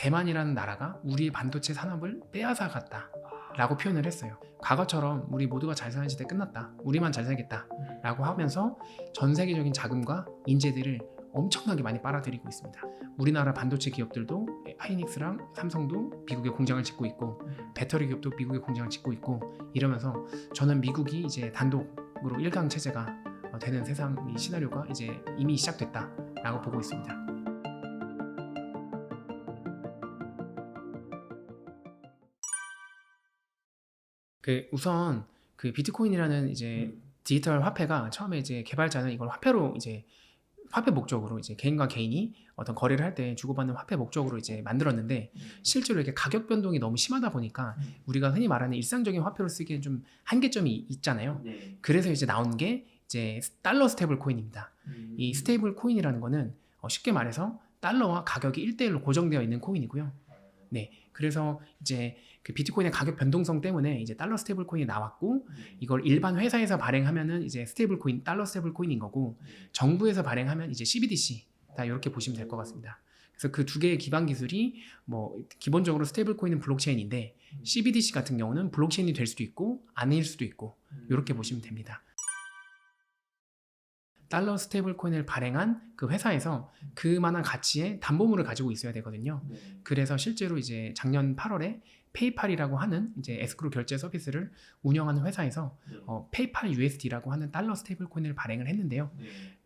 대만이라는 나라가 우리의 반도체 산업을 빼앗아 갔다 라고 표현을 했어요. 과거처럼 우리 모두가 잘 사는 시대 끝났다, 우리만 잘 살겠다 라고 하면서 전 세계적인 자금과 인재들을 엄청나게 많이 빨아들이고 있습니다. 우리나라 반도체 기업들도 하이닉스랑 삼성도 미국에 공장을 짓고 있고, 배터리 기업도 미국에 공장을 짓고 있고, 이러면서 저는 미국이 이제 단독으로 1강 체제가 되는 세상, 이 시나리오가 이제 이미 시작됐다라고 보고 있습니다. 우선 비트코인이라는 이제 디지털 화폐가 처음에 이제 개발자는 이걸 화폐로 이제 화폐 목적으로 이제 개인과 개인이 어떤 거래를 할 때 주고받는 화폐 목적으로 이제 만들었는데, 실제로 이렇게 가격 변동이 너무 심하다 보니까 우리가 흔히 말하는 일상적인 화폐로 쓰기엔 좀 한계점이 있잖아요. 그래서 이제 나온 게 이제 달러 스테이블 코인입니다. 이 스테이블 코인이라는 거는 쉽게 말해서 달러와 가격이 1대1로 고정되어 있는 코인이고요. 네, 그래서 이제 비트코인의 가격 변동성 때문에 이제 달러 스테이블 코인이 나왔고, 이걸 일반 회사에서 발행하면은 이제 스테이블 코인, 달러 스테이블 코인인 거고, 정부에서 발행하면 이제 CBDC 다 이렇게 보시면 될 것 같습니다. 그래서 그 두 개의 기반 기술이 기본적으로 스테이블 코인은 블록체인인데, CBDC 같은 경우는 블록체인이 될 수도 있고 아닐 수도 있고, 이렇게 보시면 됩니다. 달러 스테이블 코인을 발행한 그 회사에서 그만한 가치의 담보물을 가지고 있어야 되거든요. 그래서 실제로 이제 작년 8월에 페이팔이라고 하는 이제 에스크로 결제 서비스를 운영하는 회사에서 페이팔 USD라고 하는 달러 스테이블 코인을 발행을 했는데요.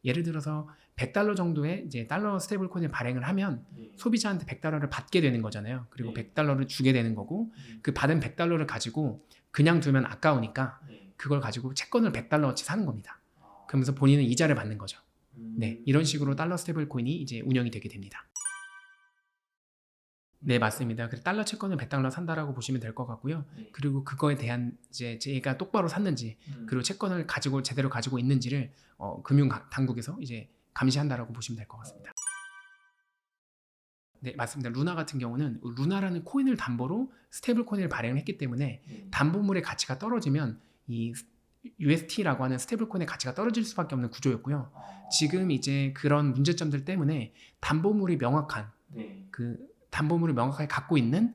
예를 들어서 $100 정도의 이제 달러 스테이블 코인을 발행을 하면 소비자한테 $100를 받게 되는 거잖아요. 그리고 $100를 주게 되는 거고, 그 받은 $100를 가지고 그냥 두면 아까우니까 그걸 가지고 채권을 $100어치 사는 겁니다. 그러면서 본인은 이자를 받는 거죠. 네, 이런 식으로 달러 스테이블 코인이 이제 운영이 되게 됩니다. 네, 맞습니다. 그래서 달러 채권을 $100 산다라고 보시면 될 것 같고요. 그리고 그거에 대한 이제 제가 똑바로 샀는지, 그리고 채권을 제대로 가지고 있는지를 금융 당국에서 이제 감시한다라고 보시면 될 것 같습니다. 네, 맞습니다. 루나 같은 경우는 루나라는 코인을 담보로 스테이블 코인을 발행을 했기 때문에 담보물의 가치가 떨어지면 이 UST라고 하는 스테이블 코인의 가치가 떨어질 수밖에 없는 구조였고요. 지금 이제 그런 문제점들 때문에 담보물이 명확한 담보물을 명확하게 갖고 있는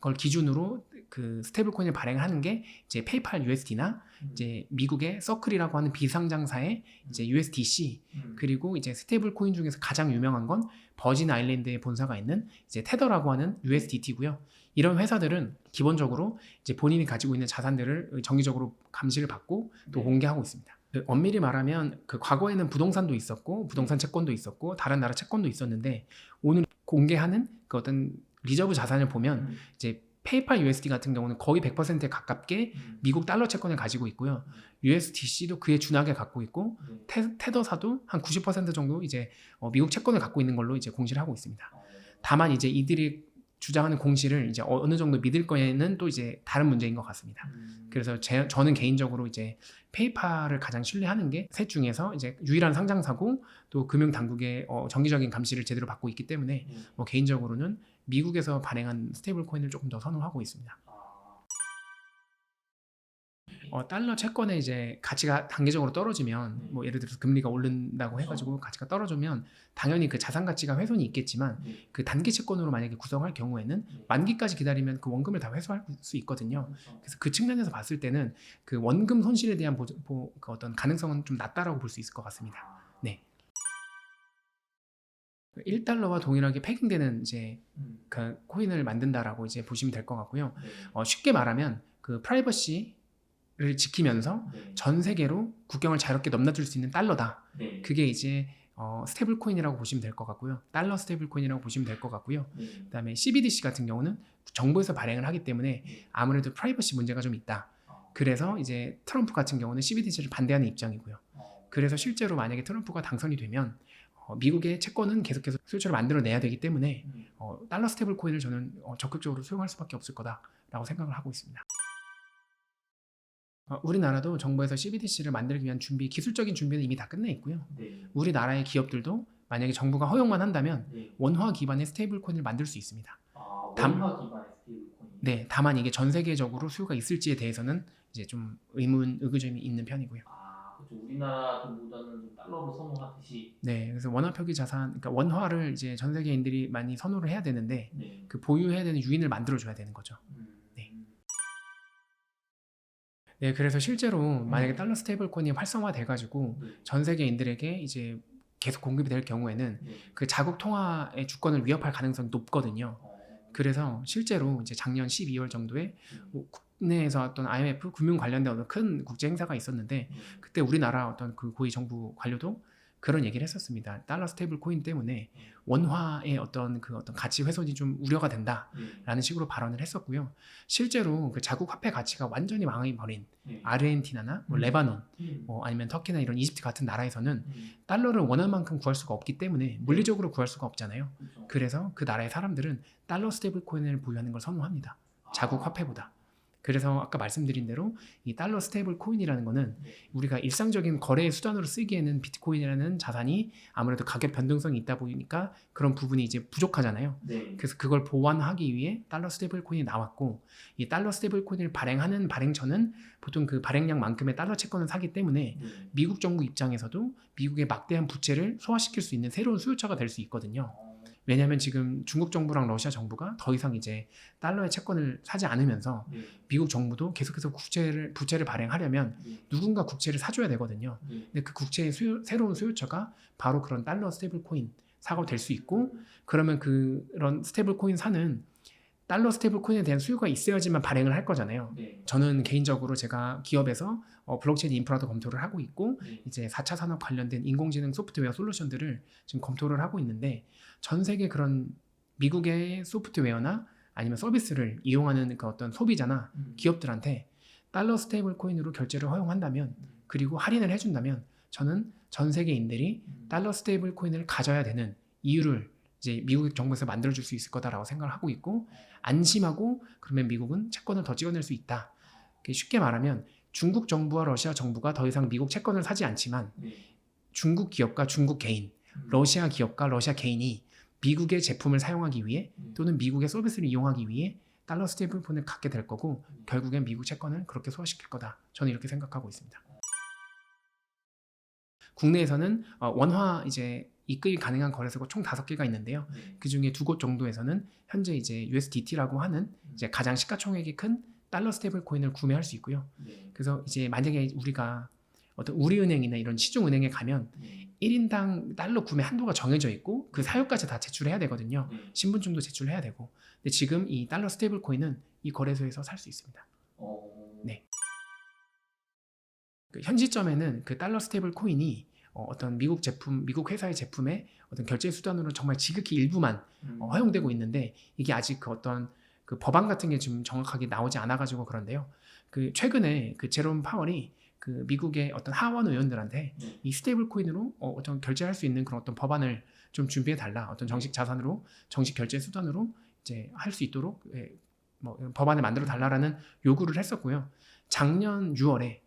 걸 기준으로 그 스테이블 코인을 발행을 하는 게 이제 페이팔 USD나 이제 미국의 서클이라고 하는 비상장사의 이제 USDC, 그리고 이제 스테이블 코인 중에서 가장 유명한 건 버진 아일랜드에 본사가 있는 이제 테더라고 하는 USDT고요. 이런 회사들은 기본적으로 이제 본인이 가지고 있는 자산들을 정기적으로 감시를 받고 또 공개하고 있습니다. 엄밀히 말하면 과거에는 부동산도 있었고, 부동산 채권도 있었고, 다른 나라 채권도 있었는데, 오늘 공개하는 어떤 리저브 자산을 보면 이제 페이팔 USD 같은 경우는 거의 100%에 가깝게 미국 달러 채권을 가지고 있고요. USDC도 그에 준하게 갖고 있고, 테더사도 한 90% 정도 이제 미국 채권을 갖고 있는 걸로 이제 공시를 하고 있습니다. 다만 이제 이들이 주장하는 공시를 이제 어느 정도 믿을 거에는 또 이제 다른 문제인 것 같습니다. 그래서 저는 개인적으로 이제 페이팔을 가장 신뢰하는 게 셋 중에서 이제 유일한 상장사고, 또 금융 당국의 정기적인 감시를 제대로 받고 있기 때문에 개인적으로는 미국에서 발행한 스테이블 코인을 조금 더 선호하고 있습니다. 달러 채권의 이제 가치가 단계적으로 떨어지면, 예를 들어서 금리가 오른다고 해가지고 가치가 떨어지면 당연히 그 자산 가치가 훼손이 있겠지만, 그 단기 채권으로 만약에 구성할 경우에는 만기까지 기다리면 그 원금을 다 회수할 수 있거든요. 그래서 그 측면에서 봤을 때는 그 원금 손실에 대한 그 어떤 가능성은 좀 낮다라고 볼 수 있을 것 같습니다. 네. 1달러와 동일하게 패깅되는 이제 그 코인을 만든다라고 이제 보시면 될 것 같고요. 쉽게 말하면 그 프라이버시 를 지키면서 전 세계로 국경을 자유롭게 넘나들 수 있는 달러다. 그게 이제 스테이블 코인이라고 보시면 될 것 같고요. 달러 스테이블 코인이라고 보시면 될 것 같고요. 그다음에 CBDC 같은 경우는 정부에서 발행을 하기 때문에 아무래도 프라이버시 문제가 좀 있다. 그래서 이제 트럼프 같은 경우는 CBDC를 반대하는 입장이고요. 그래서 실제로 만약에 트럼프가 당선이 되면 미국의 채권은 계속해서 수요처를 만들어내야 되기 때문에 달러 스테이블 코인을 저는 적극적으로 수용할 수밖에 없을 거다라고 생각을 하고 있습니다. 우리나라도 정부에서 CBDC를 만들기 위한 기술적인 준비는 이미 다 끝내 있고요. 우리나라의 기업들도 만약에 정부가 허용만 한다면 원화 기반의 스테이블 코인을 만들 수 있습니다. 원화 기반의 스테이블 코인. 네, 다만 이게 전 세계적으로 수요가 있을지에 대해서는 이제 좀 의구점이 있는 편이고요. 그렇죠. 그렇죠. 우리나라 돈보다는 좀 달러로 선호하듯이. 네, 그래서 원화 표기 자산, 그러니까 원화를 이제 전 세계인들이 많이 선호를 해야 되는데 네. 그 보유해야 되는 유인을 만들어줘야 되는 거죠. 네. 네, 그래서 실제로 만약에 달러 스테이블 코인이 활성화돼가지고 네. 전 세계인들에게 이제 계속 공급이 될 경우에는 네. 그 자국 통화의 주권을 위협할 가능성이 높거든요. 그래서 실제로 이제 작년 12월 정도에 뭐 국내에서 어떤 IMF 금융 관련된 어떤 큰 국제 행사가 있었는데 그때 우리나라 어떤 그 고위 정부 관료도 그런 얘기를 했었습니다. 달러 스테이블 코인 때문에 원화의 어떤 그 어떤 가치 훼손이 좀 우려가 된다라는 식으로 발언을 했었고요. 실제로 그 자국 화폐 가치가 완전히 망해버린 아르헨티나나 뭐 레바논, 뭐 아니면 터키나 이런 이집트 같은 나라에서는 달러를 원할 만큼 구할 수가 없기 때문에 물리적으로 구할 수가 없잖아요. 그래서 그 나라의 사람들은 달러 스테이블 코인을 보유하는 걸 선호합니다. 자국 화폐보다. 그래서 아까 말씀드린 대로 이 달러 스테이블 코인이라는 거는 우리가 일상적인 거래의 수단으로 쓰기에는 비트코인이라는 자산이 아무래도 가격 변동성이 있다 보니까 그런 부분이 이제 부족하잖아요. 네. 그래서 그걸 보완하기 위해 달러 스테이블 코인이 나왔고, 이 달러 스테이블 코인을 발행하는 발행처는 보통 그 발행량만큼의 달러 채권을 사기 때문에 미국 정부 입장에서도 미국의 막대한 부채를 소화시킬 수 있는 새로운 수요처가 될 수 있거든요. 왜냐하면 지금 중국 정부랑 러시아 정부가 더 이상 이제 달러의 채권을 사지 않으면서 미국 정부도 계속해서 부채를 발행하려면 누군가 국채를 사줘야 되거든요. 근데 그 국채의 새로운 수요처가 바로 그런 달러 스테이블 코인 사가 될 수 있고, 그러면 그런 스테이블 코인 사는 달러 스테이블 코인에 대한 수요가 있어야지만 발행을 할 거잖아요. 저는 개인적으로 제가 기업에서 블록체인 인프라도 검토를 하고 있고 이제 4차 산업 관련된 인공지능 소프트웨어 솔루션들을 지금 검토를 하고 있는데, 전 세계 그런 미국의 소프트웨어나 아니면 서비스를 이용하는 그 어떤 소비자나 기업들한테 달러 스테이블 코인으로 결제를 허용한다면, 그리고 할인을 해준다면, 저는 전 세계인들이 달러 스테이블 코인을 가져야 되는 이유를 이제 미국 정부에서 만들어줄 수 있을 거다라고 생각을 하고 있고, 안심하고 그러면 미국은 채권을 더 찍어낼 수 있다. 쉽게 말하면 중국 정부와 러시아 정부가 더 이상 미국 채권을 사지 않지만 중국 기업과 중국 개인, 러시아 기업과 러시아 개인이 미국의 제품을 사용하기 위해 또는 미국의 서비스를 이용하기 위해 달러 스테이블 코인을 갖게 될 거고, 결국엔 미국 채권을 그렇게 소화시킬 거다. 저는 이렇게 생각하고 있습니다. 국내에서는 원화 이제 입금이 가능한 거래소가 총 5개가 있는데요. 그 중에 2곳 정도에서는 현재 이제 USDT라고 하는 이제 가장 시가총액이 큰 달러 스테이블 코인을 구매할 수 있고요. 그래서 이제 만약에 우리가 어떤 우리은행이나 이런 시중은행에 가면 1인당 달러 구매 한도가 정해져 있고 그 사유까지 다 제출해야 되거든요. 신분증도 제출해야 되고. 근데 지금 이 달러 스테이블 코인은 이 거래소에서 살 수 있습니다. 네. 그 현 시점에는 그 달러 스테이블 코인이 어떤 미국 제품, 미국 회사의 제품의 어떤 결제 수단으로 정말 지극히 일부만 허용되고 있는데, 이게 아직 그 어떤 그 법안 같은 게 지금 정확하게 나오지 않아가지고 그런데요. 그 최근에 그 제롬 파월이 그 미국의 어떤 하원 의원들한테 이 스테이블 코인으로 어떤 결제할 수 있는 그런 어떤 법안을 좀 준비해 달라. 어떤 정식 자산으로, 정식 결제 수단으로 이제 할 수 있도록 뭐 법안을 만들어 달라라는 요구를 했었고요. 작년 6월에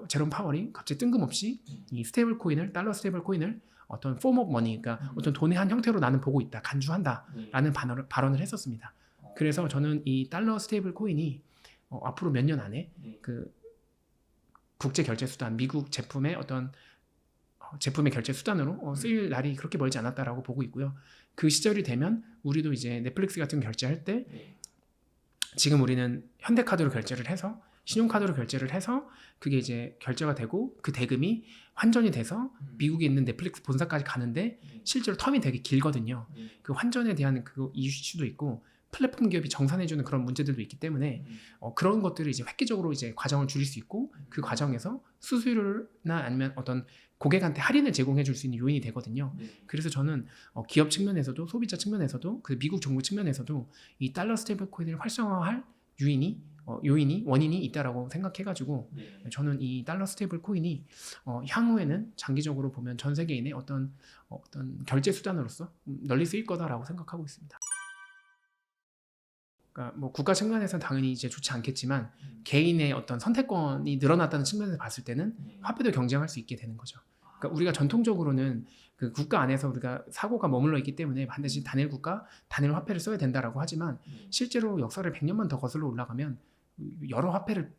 제롬 파월이 갑자기 뜬금없이 이 스테이블 코인을, 달러 스테이블 코인을 어떤 form of money, 그러니까 어떤 돈의 한 형태로 나는 보고 있다, 간주한다라는 발언을 했었습니다. 그래서 저는 이 달러 스테이블 코인이 앞으로 몇 년 안에 그 국제 결제 수단, 미국 제품의 어떤 제품의 결제 수단으로 쓰일 날이 그렇게 멀지 않았다라고 보고 있고요. 그 시절이 되면 우리도 이제 넷플릭스 같은 거 결제할 때 지금 우리는 현대카드로 결제를 해서, 신용카드로 결제를 해서 그게 이제 결제가 되고 그 대금이 환전이 돼서 미국에 있는 넷플릭스 본사까지 가는데 실제로 텀이 되게 길거든요. 그 환전에 대한 그 이슈도 있고 플랫폼 기업이 정산해주는 그런 문제들도 있기 때문에 그런 것들을 이제 획기적으로 이제 과정을 줄일 수 있고, 그 과정에서 수수료나 아니면 어떤 고객한테 할인을 제공해 줄 수 있는 요인이 되거든요. 그래서 저는 기업 측면에서도 소비자 측면에서도 그 미국 정부 측면에서도 이 달러 스테이블 코인을 활성화할 원인이 있다라고 생각해가지고 저는 이 달러 스테이블 코인이 향후에는 장기적으로 보면 전 세계인의 어떤 결제 수단으로서 널리 쓰일 거다라고 생각하고 있습니다. 그러니까 뭐 국가 측면에서는 당연히 이제 좋지 않겠지만 개인의 어떤 선택권이 늘어났다는 측면에서 봤을 때는 화폐도 경쟁할 수 있게 되는 거죠. 그러니까 우리가 전통적으로는 그 국가 안에서 우리가 사고가 머물러 있기 때문에 반드시 단일 국가, 단일 화폐를 써야 된다라고 하지만 실제로 역사를 100년만 더 거슬러 올라가면 여러 화폐를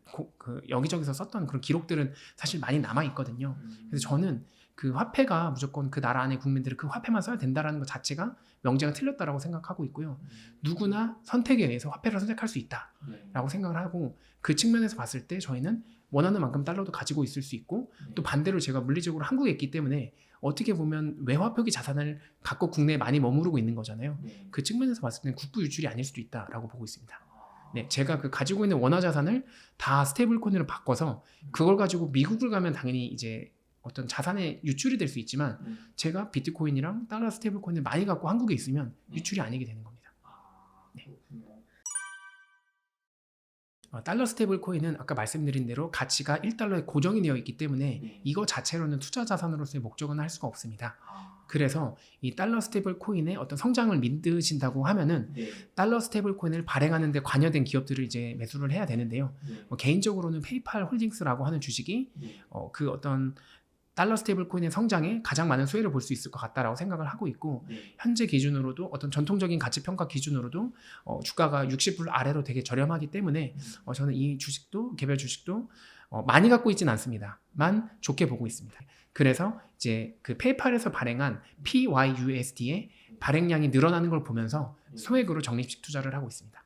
여기저기서 썼던 그런 기록들은 사실 많이 남아 있거든요. 그래서 저는 그 화폐가 무조건 그 나라 안의 국민들이 그 화폐만 써야 된다라는 것 자체가 명제가 틀렸다라고 생각하고 있고요. 누구나 선택에 의해서 화폐를 선택할 수 있다라고 생각을 하고, 그 측면에서 봤을 때 저희는 원하는 만큼 달러도 가지고 있을 수 있고, 또 반대로 제가 물리적으로 한국에 있기 때문에 어떻게 보면 외화표기 자산을 갖고 국내에 많이 머무르고 있는 거잖아요. 그 측면에서 봤을 때는 국부 유출이 아닐 수도 있다라고 보고 있습니다. 네, 제가 그 가지고 있는 원화 자산을 다 스테이블 코인으로 바꿔서 그걸 가지고 미국을 가면 당연히 이제 어떤 자산의 유출이 될 수 있지만, 제가 비트코인이랑 달러 스테이블 코인을 많이 갖고 한국에 있으면 유출이 아니게 되는 겁니다. 네. 달러 스테이블 코인은 아까 말씀드린 대로 가치가 1달러에 고정이 되어 있기 때문에 이거 자체로는 투자 자산으로서의 목적은 할 수가 없습니다. 그래서 이 달러 스테이블 코인의 어떤 성장을 믿으신다고 하면은 달러 스테이블 코인을 발행하는 데 관여된 기업들을 이제 매수를 해야 되는데요. 개인적으로는 페이팔 홀딩스라고 하는 주식이 그 어떤 달러 스테이블 코인의 성장에 가장 많은 수혜를 볼 수 있을 것 같다라고 생각을 하고 있고, 현재 기준으로도 어떤 전통적인 가치 평가 기준으로도 주가가 60불 아래로 되게 저렴하기 때문에 저는 이 주식도, 개별 주식도 많이 갖고 있지는 않습니다만 좋게 보고 있습니다. 그래서 이제 그 페이팔에서 발행한 PYUSD의 발행량이 늘어나는 걸 보면서 소액으로 적립식 투자를 하고 있습니다.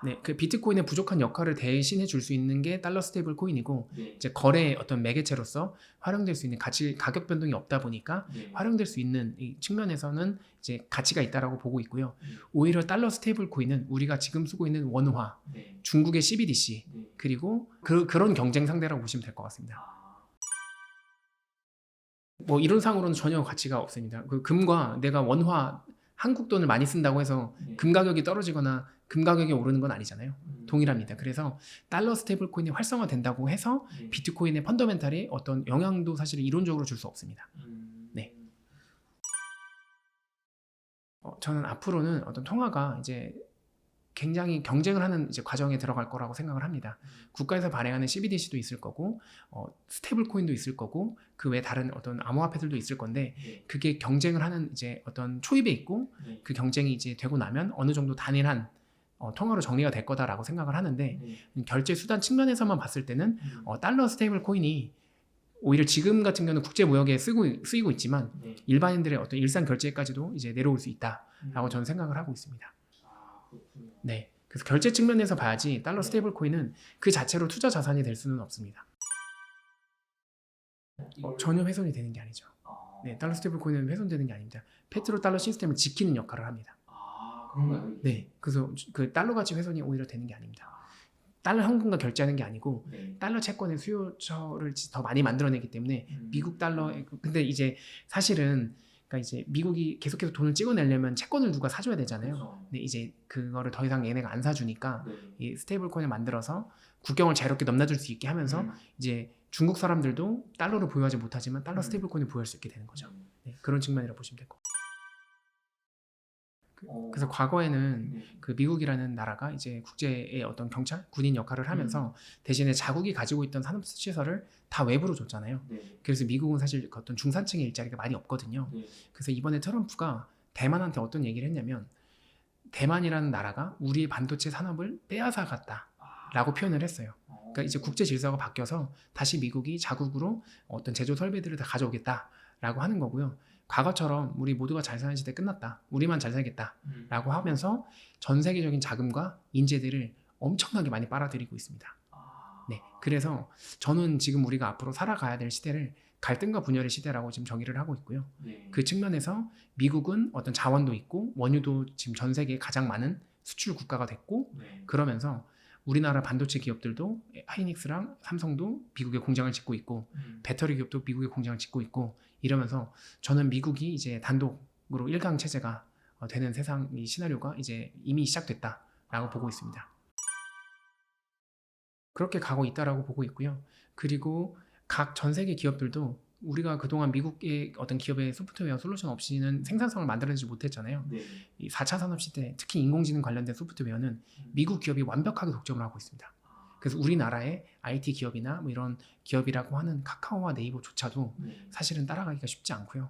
네, 그 비트코인의 부족한 역할을 대신해 줄 수 있는 게 달러 스테이블 코인이고, 이제 거래의 어떤 매개체로서 활용될 수 있는 가격 변동이 없다 보니까 활용될 수 있는 이 측면에서는 이제 가치가 있다라고 보고 있고요. 오히려 달러 스테이블 코인은 우리가 지금 쓰고 있는 원화, 중국의 CBDC, 그리고 그런 경쟁 상대라고 보시면 될 것 같습니다. 뭐 이론상으로는 전혀 가치가 없습니다. 그 금과 내가 원화 한국 돈을 많이 쓴다고 해서 금 가격이 떨어지거나 금 가격이 오르는 건 아니잖아요. 동일합니다. 그래서 달러 스테이블 코인이 활성화된다고 해서 비트코인의 펀더멘탈에 어떤 영향도 사실 이론적으로 줄 수 없습니다. 네. 저는 앞으로는 어떤 통화가 이제 굉장히 경쟁을 하는 이제 과정에 들어갈 거라고 생각을 합니다. 국가에서 발행하는 CBDC도 있을 거고, 스테이블 코인도 있을 거고, 그 외 다른 어떤 암호화폐들도 있을 건데, 그게 경쟁을 하는 이제 어떤 초입에 있고, 그 경쟁이 이제 되고 나면 어느 정도 단일한 통화로 정리가 될 거다라고 생각을 하는데, 결제 수단 측면에서만 봤을 때는 달러 스테이블 코인이 오히려 지금 같은 경우는 국제 무역에 쓰이고 있지만 일반인들의 어떤 일상 결제까지도 이제 내려올 수 있다라고 저는 생각을 하고 있습니다. 네, 그래서 결제 측면에서 봐야지 달러 스테이블 코인은 그 자체로 투자 자산이 될 수는 없습니다. 전혀 훼손이 되는 게 아니죠. 네, 달러 스테이블 코인은 훼손되는 게 아닙니다. 페트로 달러 시스템을 지키는 역할을 합니다. 그런가요? 네, 그래서 그 달러 가치 훼손이 오히려 되는 게 아닙니다. 달러 현금과 결제하는 게 아니고 달러 채권의 수요처를 더 많이 만들어내기 때문에 미국 달러, 근데 이제 사실은 그러니까 이제 미국이 계속해서 돈을 찍어내려면 채권을 누가 사줘야 되잖아요. 근데 이제 그거를 더 이상 얘네가 안 사주니까 이 스테이블 코인을 만들어서 국경을 자유롭게 넘나들 수 있게 하면서 이제 중국 사람들도 달러를 보유하지 못하지만 달러 스테이블 코인을 보유할 수 있게 되는 거죠. 네, 그런 측면이라고 보시면 될 것 같아요. 그래서 과거에는 그 미국이라는 나라가 이제 국제의 어떤 경찰, 군인 역할을 하면서 대신에 자국이 가지고 있던 산업 시설을 다 외부로 줬잖아요. 그래서 미국은 사실 그 어떤 중산층의 일자리가 많이 없거든요. 그래서 이번에 트럼프가 대만한테 어떤 얘기를 했냐면, 대만이라는 나라가 우리 반도체 산업을 빼앗아 갔다라고 표현을 했어요. 그러니까 이제 국제 질서가 바뀌어서 다시 미국이 자국으로 어떤 제조 설비들을 다 가져오겠다라고 하는 거고요. 과거처럼 우리 모두가 잘 사는 시대 끝났다, 우리만 잘 살겠다 라고 하면서 전 세계적인 자금과 인재들을 엄청나게 많이 빨아들이고 있습니다. 네, 그래서 저는 지금 우리가 앞으로 살아가야 될 시대를 갈등과 분열의 시대라고 지금 정의를 하고 있고요. 그 측면에서 미국은 어떤 자원도 있고 원유도 지금 전 세계에 가장 많은 수출 국가가 됐고, 그러면서 우리나라 반도체 기업들도 하이닉스랑 삼성도 미국에 공장을 짓고 있고, 배터리 기업도 미국에 공장을 짓고 있고, 이러면서 저는 미국이 이제 단독으로 1강 체제가 되는 세상, 이 시나리오가 이제 이미 시작됐다라고 보고 있습니다. 그렇게 가고 있다라고 보고 있고요. 그리고 각 전 세계 기업들도 우리가 그동안 미국의 어떤 기업의 소프트웨어 솔루션 없이는 생산성을 만들어내지 못했잖아요. 이 4차 산업 시대, 특히 인공지능 관련된 소프트웨어는 미국 기업이 완벽하게 독점을 하고 있습니다. 그래서 우리나라의 IT 기업이나 뭐 이런 기업이라고 하는 카카오와 네이버조차도 사실은 따라가기가 쉽지 않고요.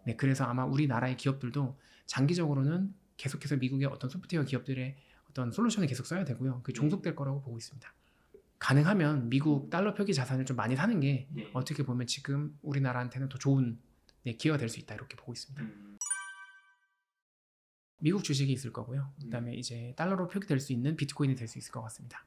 네, 그래서 아마 우리나라의 기업들도 장기적으로는 계속해서 미국의 어떤 소프트웨어 기업들의 어떤 솔루션을 계속 써야 되고요. 그 종속될 거라고 보고 있습니다. 가능하면 미국 달러 표기 자산을 좀 많이 사는 게 네. 어떻게 보면 지금 우리나라한테는 더 좋은 기회가 될 수 있다 이렇게 보고 있습니다. 미국 주식이 있을 거고요. 그다음에 이제 달러로 표기될 수 있는 비트코인이 될 수 있을 것 같습니다.